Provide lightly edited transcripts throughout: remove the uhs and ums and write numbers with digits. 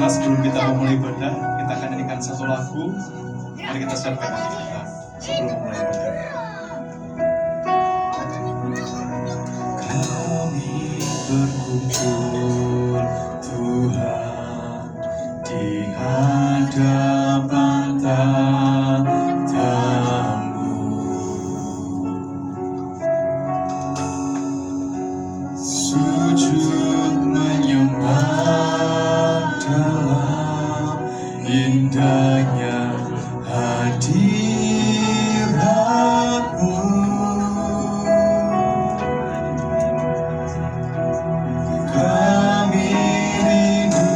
Sama-sama sebelum kita memulai ibadah, kita akan nyanyikan satu lagu. Mari kita siapkan hati kita sebelum memulai ibadah. Kami berkumpul Tuhan di hadapan tatamu, sujud menyembah dalam indahnya hadirat-Mu. Kami rindu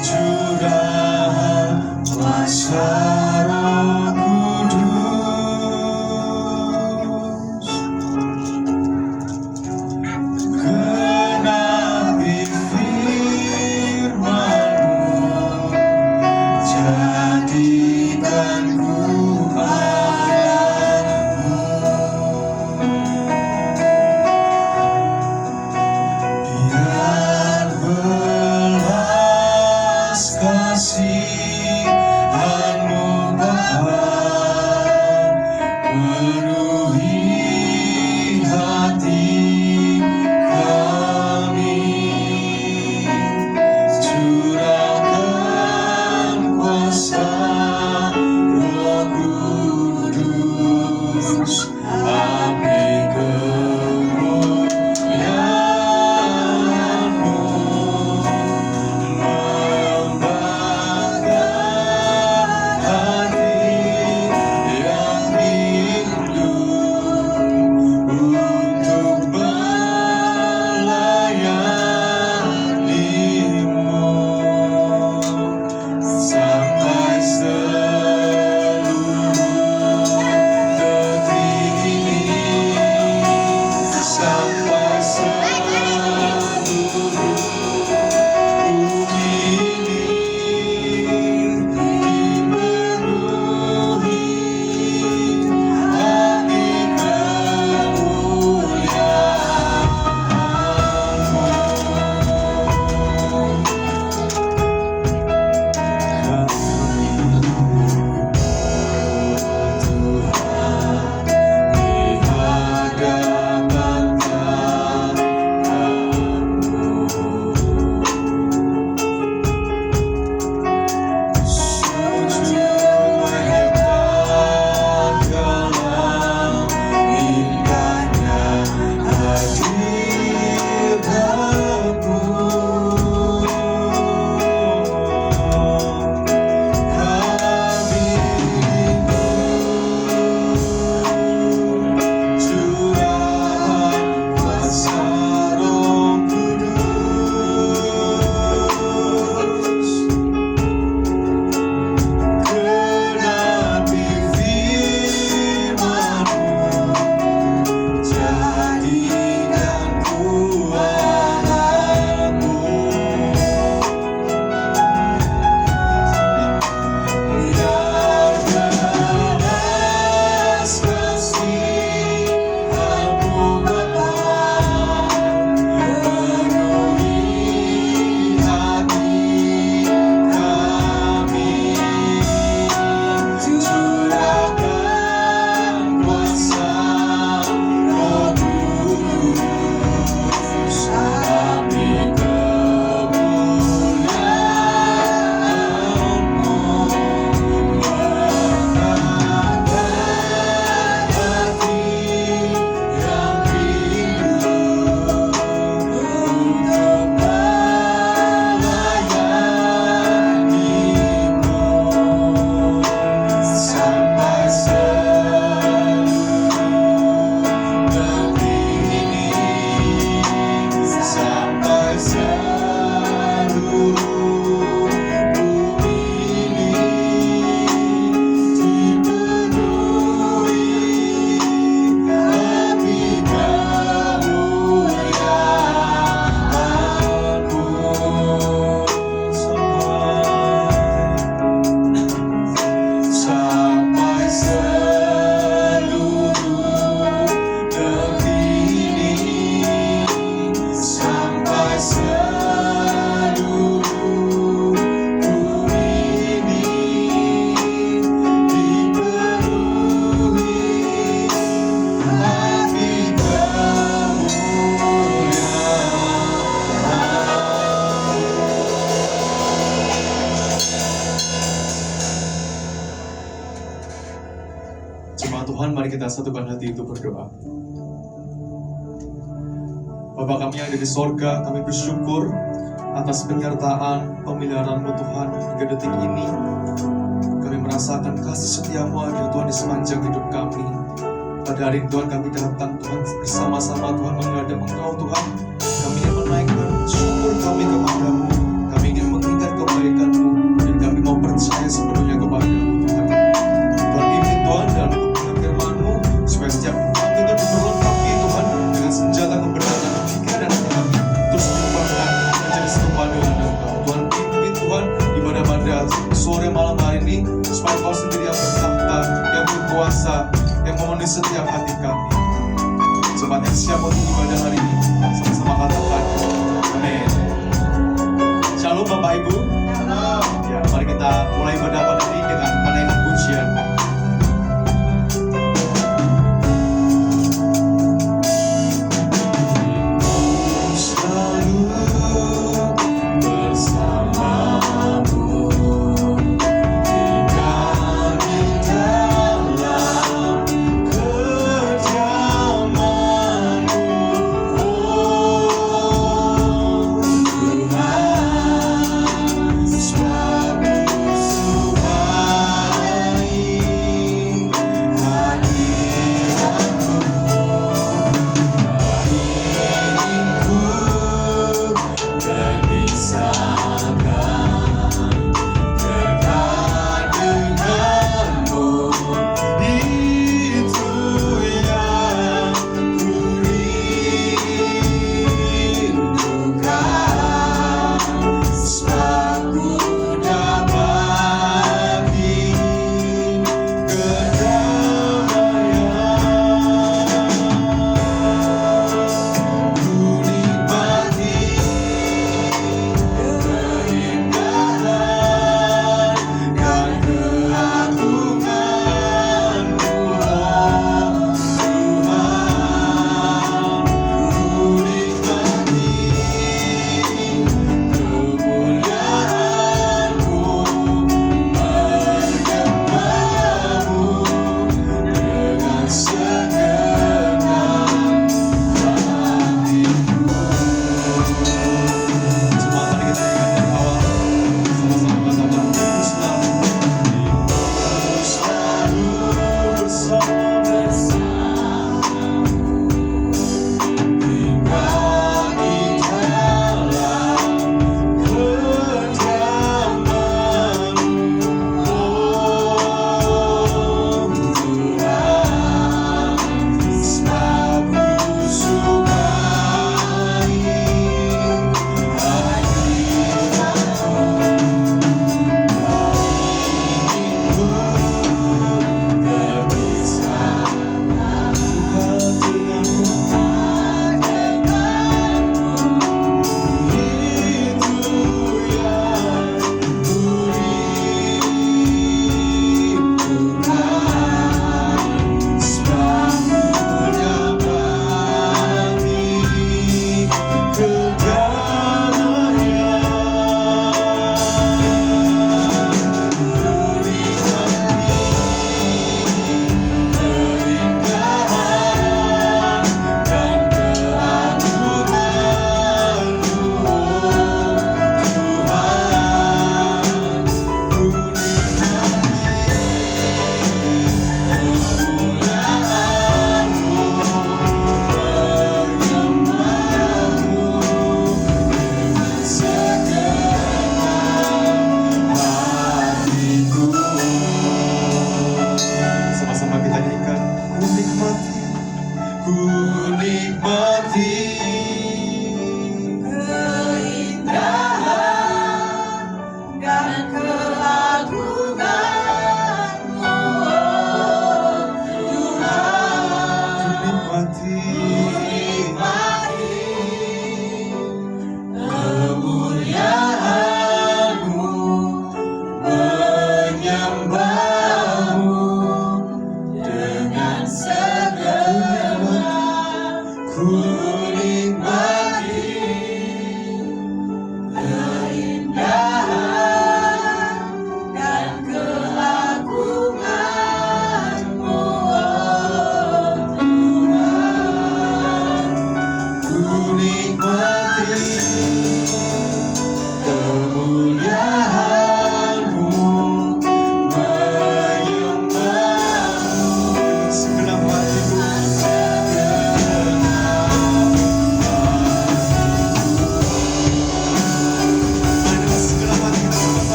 curahan kuasa Roh Kudus. satukan hati itu berdoa. Bapa kami yang ada di sorga, kami bersyukur atas penyertaan, pemeliharaan-Mu Tuhan hingga detik ini. Kami merasakan kasih setia-Mu ada Tuhan di sepanjang hidup kami. Pada hari Tuhan kami datang Tuhan bersama-sama Tuhan menghadap Engkau Tuhan. Kami ingin menaikkan syukur kami kepadamu. Kami ingin mengingat kebaikan-Mu dan kami mau percaya sepenuhnya kepada-Mu Tuhan. Tuhan pimpin Tuhan dalam kebenaran firman-Mu supaya setiap kami Tuhan diperlengkapi Tuhan dengan senjata kebenaran pikiran dan hati kami terus diubahkan menjadi serupa dengan Engkau. Tuhan pimpin Tuhan ibadah pada sore malam hari ini supaya Engkau sendiri yang bertahta, yang berkuasa, yang memenuhi setiap hati kami. Sobat yang siap untuk ibadah hari ini, sama-sama katakan amin. Shalom Bapak Ibu. Ya, mari kita mulai ibadah pada hari ini dengan menaikkan pujian.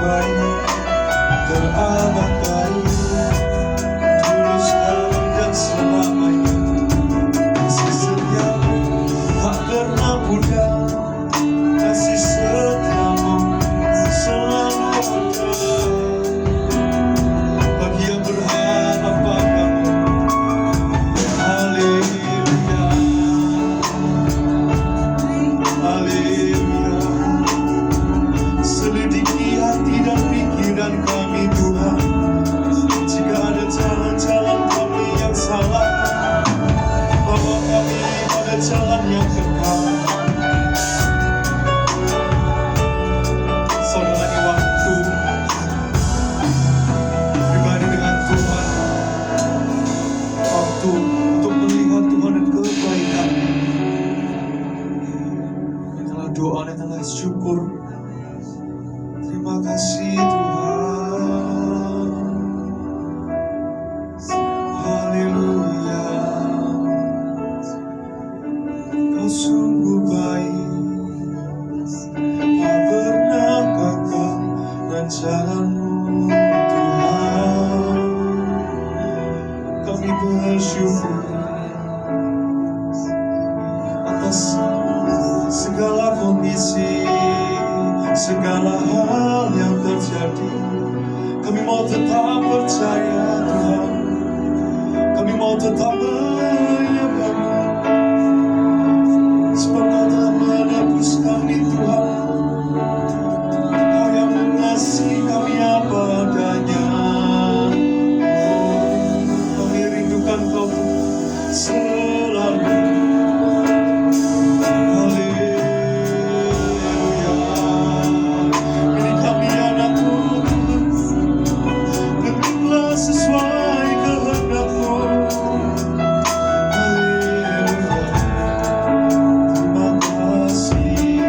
baik, teramat baik, dulu sekarang dan selamanya. Kasih setiamu tak pernah pudar, kasih setiamu selalu ada. Bagi yang berharap padamu, haleluya, haleluya. Selidiki hati dan pikiran kami Tuhan, jika ada jalan-jalan kami yang salah, bawa kami pada jalan yang kekal. Saudara, ini waktu pribadi dengan Tuhan, waktu untuk melihat Tuhan dan kebaikan. Inilah doa, inilah syukur. Terima kasih Tuhan, haleluya. Kau sungguh baik, tak pernah gagal rencanamu Tuhan. Kami bersyukur atas segala kondisi, segala hal yang terjadi. Kami mau tetap percaya Tuhan, kami mau tetap menyembah-Mu, sebab Kau telah menebus kami Tuhan. Kau yang mengasihi kami apa adanya. Oh, kami rindukan Kau Tuhan selalu. Sesuai kehendak-Mu, haleluya. Terima kasih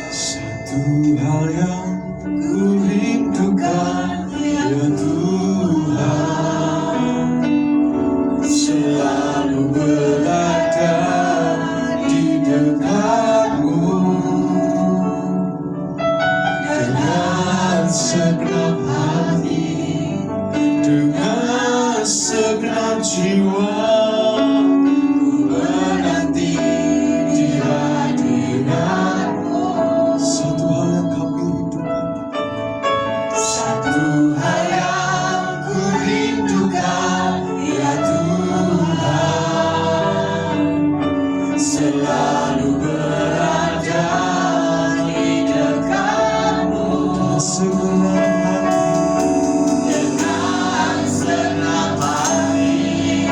satu hal yang ku rindukan, ya Tuhan, selalu berada di dekat-Mu dengan segenap hati, dengan segenap jiwa. Ku menanti di hadirat-Mu. Satu hal yang kami rindukan, satu hal yang ku rindukan, ya Tuhan, selalu berada di dekat-Mu dengan segenap hati, dengan segenap hati,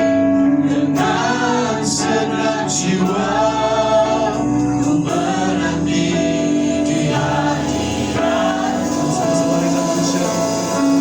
dengan segenap jiwa. Ku menanti di hadirat-Mu. Sama-sama dengan Tuhan.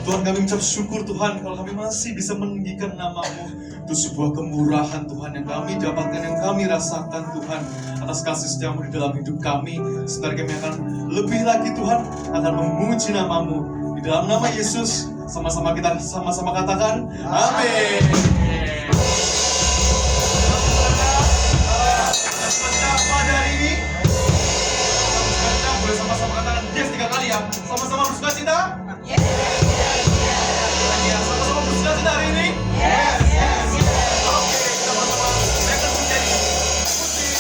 Tuhan, kami ucap syukur Tuhan kalau kami masih bisa meninggikan nama-Mu. Itu sebuah kemurahan Tuhan yang kami dapatkan, yang kami rasakan Tuhan, atas kasih setiamu di dalam hidup kami. Sebentar kami akan lebih lagi Tuhan akan memuji nama-Mu. Di dalam nama Yesus, sama-sama kita katakan amin. Pada hari ini kita boleh sama-sama katakan yes 3 kali ya. Sama-sama bersuka cita. Yes. Ya, sama-sama bersuka cita hari ini. Yes. Oke, kita sama-sama naikkan menjadi musik.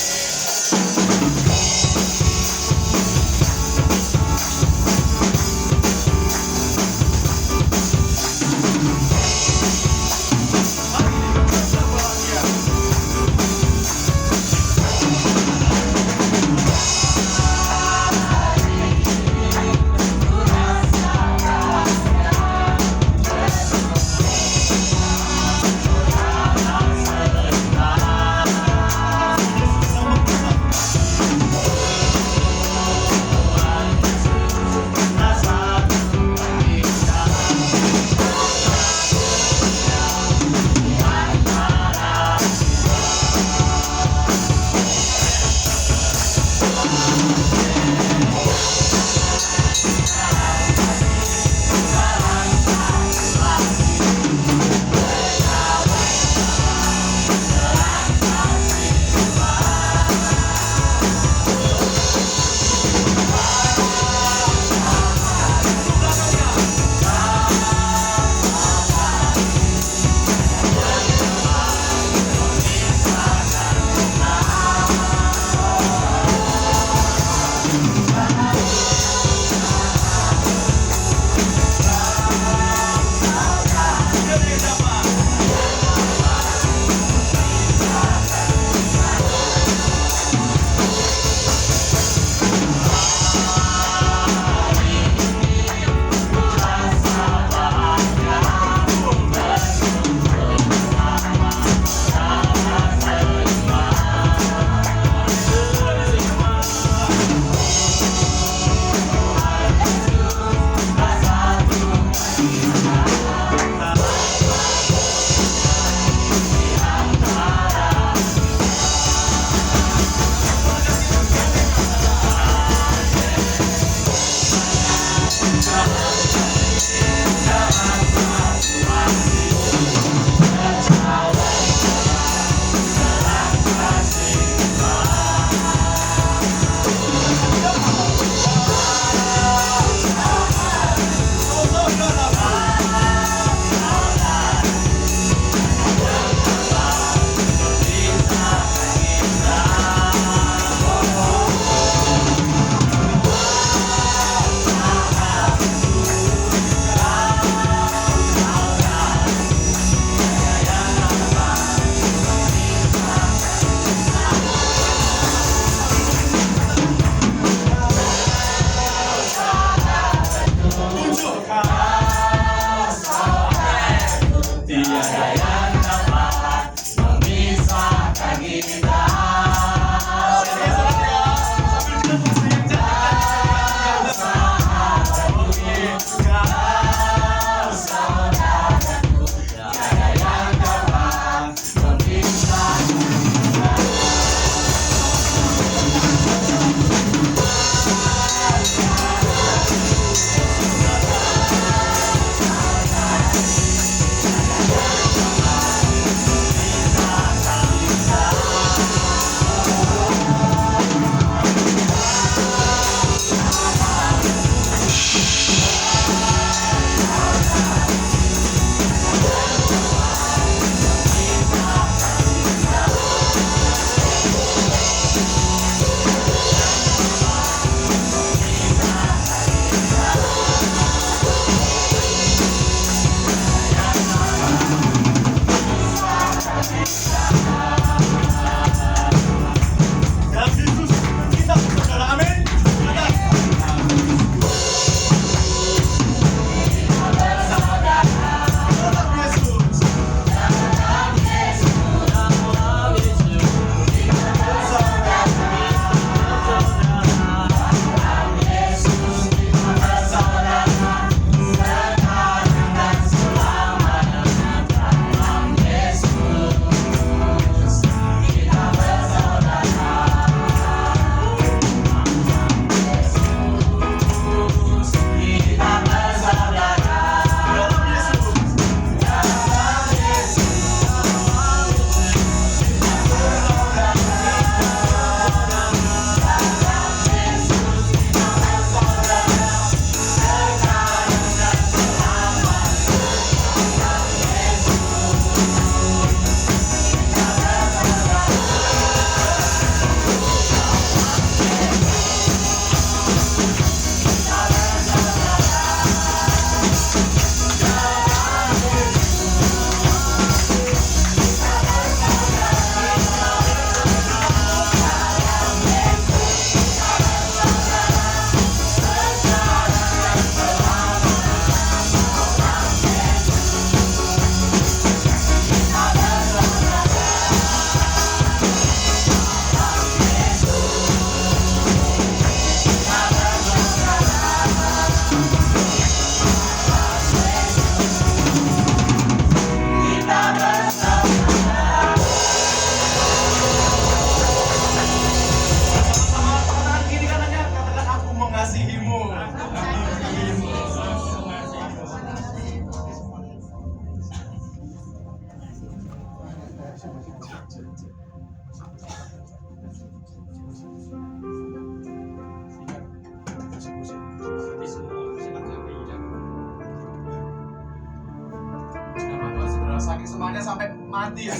saking semangatnya sampai mati ya.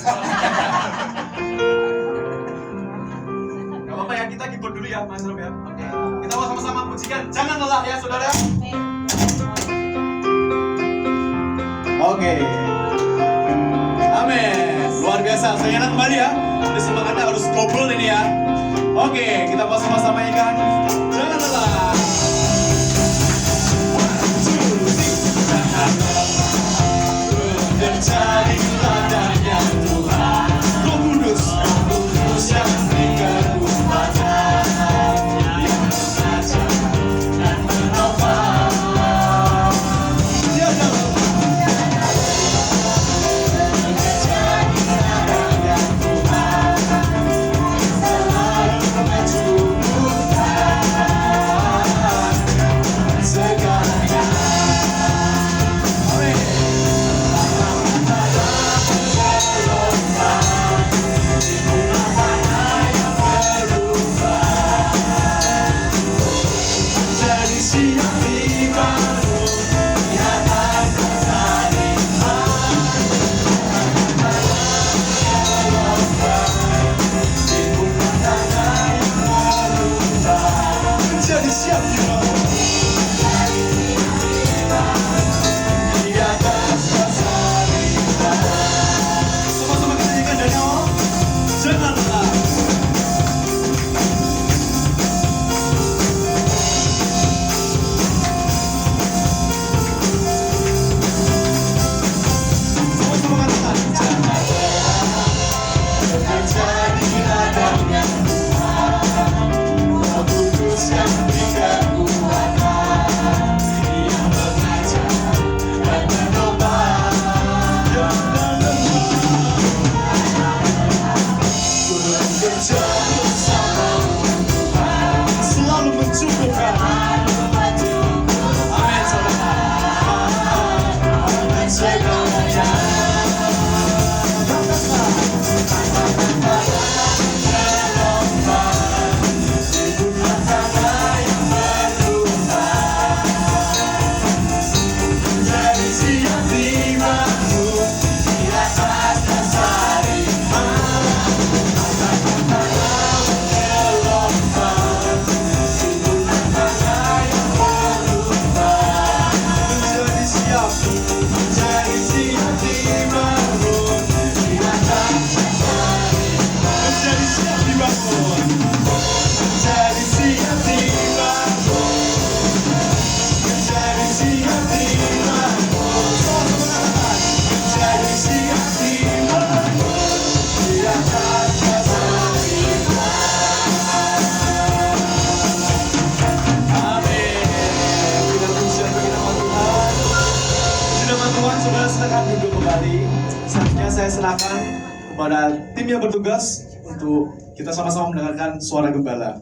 Gak apa-apa ya, kita keyboard dulu ya Mas Rob ya. Oke. Kita mau sama-sama pujikan, jangan lelah ya saudara. Oke. Amin. Luar biasa. Saya ingat kembali ya. Ini semangatnya harus double ini ya. Oke, kita mau sama-sama ikan. Jangan lelah. Menjadi ladangnya Tuhan, Roh Kudus yang beri kekuatan, yang mengajar dan menopang. Dia dalam menjadi ladangnya Tuhan, selalu mencukupkan segalanya. Amin. Saudara silakan duduk kembali. Selanjutnya saya serahkan kepada tim yang bertugas untuk kita sama-sama mendengarkan suara gembala.